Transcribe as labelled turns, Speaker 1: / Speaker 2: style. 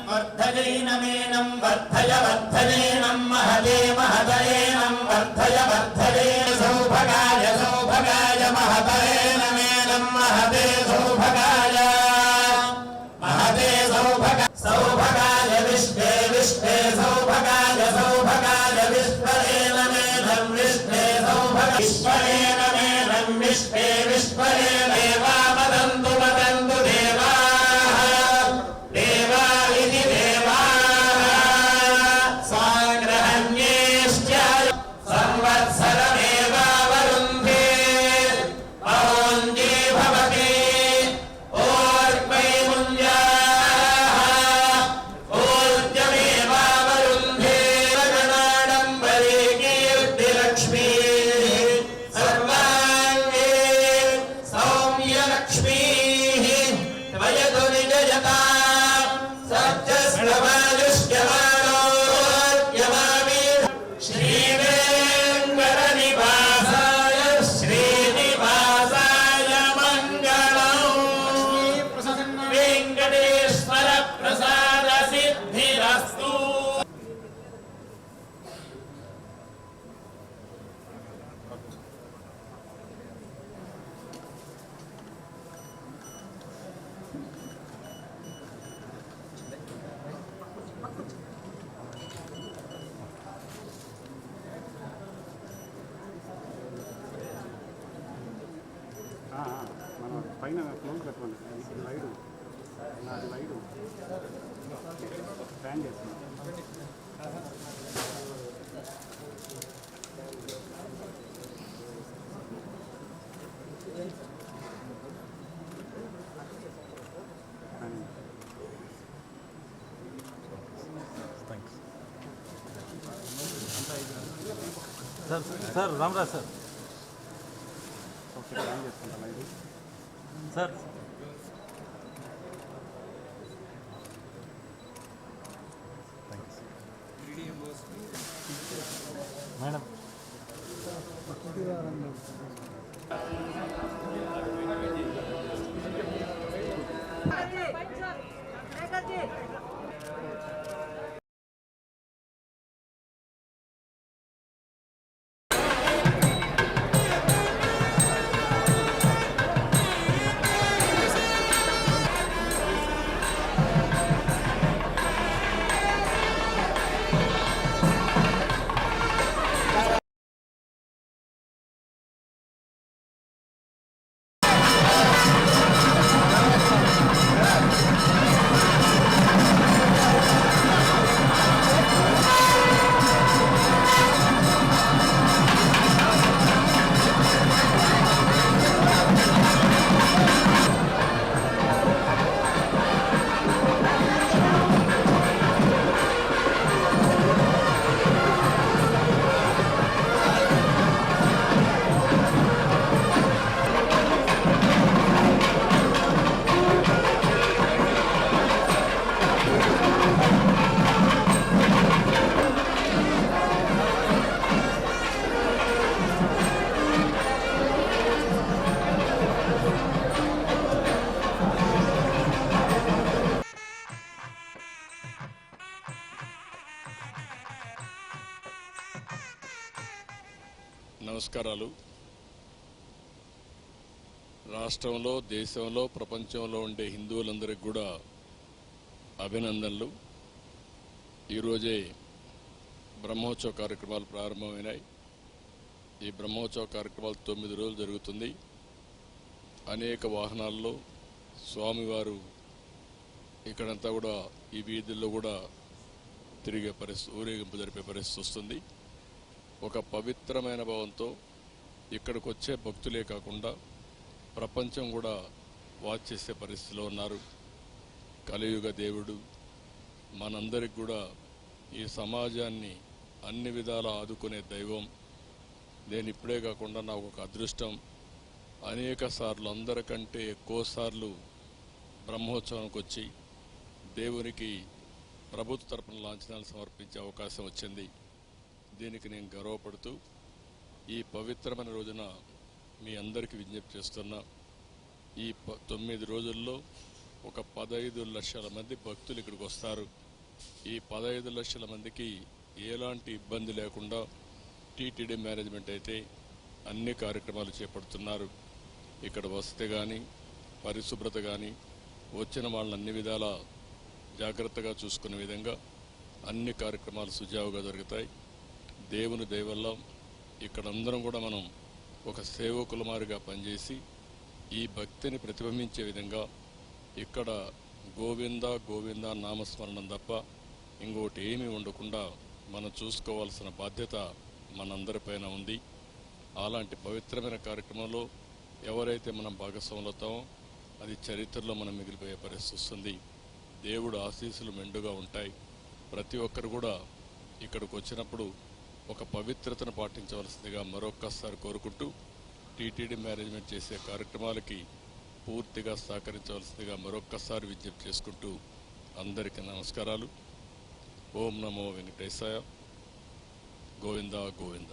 Speaker 1: वर्धयेनमेनं वर्धय वर्धयेनं महदे महदयेनं वर्धय वर्धये सौभगाय सौभगाय महदयेनमेनं महदे सौभगाय महदे सौभगाय विश्वे विश्वे सौभगाय सौभगाय विश्वरेनमेनं विश्वे सौभगाय विश्वरेनमेनं विश्वे विश्वरे देवा वदन्तु वदन्तु देवा
Speaker 2: పైన క్లోజ్ పెట్టండి లైట్ నాది లైట్ ఫ్యాన్ చేస్తున్నాను
Speaker 3: sir Ramraj sir
Speaker 2: okay fan చేసుకుంటా లైట్
Speaker 3: సార్ మేడం
Speaker 4: నమస్కారాలు. రాష్ట్రంలో, దేశంలో, ప్రపంచంలో ఉండే హిందువులందరికీ కూడా అభినందనలు. ఈరోజే బ్రహ్మోత్సవ కార్యక్రమాలు ప్రారంభమైనాయి. ఈ బ్రహ్మోత్సవ కార్యక్రమాలు 9 రోజులు జరుగుతుంది. అనేక వాహనాల్లో స్వామివారు ఇక్కడంతా కూడా ఈ వీధుల్లో కూడా తిరిగే పరిస్థితి, ఊరేగింపు జరిపే పరిస్థితి వస్తుంది. ఒక పవిత్రమైన భావంతో ఇక్కడికి వచ్చే భక్తులే కాకుండా ప్రపంచం కూడా వాచ్ చేసే పరిస్థితిలో ఉన్నారు. కలియుగ దేవుడు మనందరికి కూడా ఈ సమాజాన్ని అన్ని విధాలా ఆదుకునే దైవం. నేను ఇప్పుడే కాకుండా నాకు ఒక అదృష్టం, అనేక సార్లు, అందరికంటే ఎక్కువ సార్లు బ్రహ్మోత్సవానికి వచ్చి దేవునికి ప్రభుత్వ తరపున లాంఛనాలు సమర్పించే అవకాశం వచ్చింది. దీనికి నేను గర్వపడుతూ ఈ పవిత్రమైన రోజున మీ అందరికీ విజ్ఞప్తి చేస్తున్నా, ఈ 9 రోజుల్లో ఒక 15 లక్షల మంది భక్తులు ఇక్కడికి వస్తారు. ఈ 15 లక్షల మందికి ఎలాంటి ఇబ్బంది లేకుండా టీటీడీ మేనేజ్మెంట్ అయితే అన్ని కార్యక్రమాలు చేపడుతున్నారు. ఇక్కడ వసతి కానీ పరిశుభ్రత కానీ వచ్చిన వాళ్ళని అన్ని విధాలా జాగ్రత్తగా చూసుకునే విధంగా అన్ని కార్యక్రమాలు సుజావుగా జరుగుతాయి. దేవుని దయ వల్ల ఇక్కడ అందరం కూడా మనం ఒక సేవకుల మారిగా పనిచేసి ఈ భక్తిని ప్రతిబింబించే విధంగా ఇక్కడ గోవింద గోవింద నామస్మరణం తప్ప ఇంకోటి ఏమీ ఉండకుండా మనం చూసుకోవాల్సిన బాధ్యత మనందరిపైన ఉంది. అలాంటి పవిత్రమైన కార్యక్రమంలో ఎవరైతే మనం భాగస్వాములు అవుతామో అది చరిత్రలో మనం మిగిలిపోయే పరిస్థితి వస్తుంది. దేవుడు ఆశీస్సులు మెండుగా ఉంటాయి. ప్రతి ఒక్కరు కూడా ఇక్కడికి వచ్చినప్పుడు ఒక పవిత్రతను పాటించవలసిందిగా మరొక్కసారి కోరుకుంటూ టీటీడీ మేనేజ్మెంట్ చేసే కార్యక్రమాలకి పూర్తిగా సహకరించవలసిందిగా మరొక్కసారి విజ్ఞప్తి చేసుకుంటూ అందరికీ నమస్కారాలు. ఓం నమో వెంకటేశాయ. గోవింద గోవింద.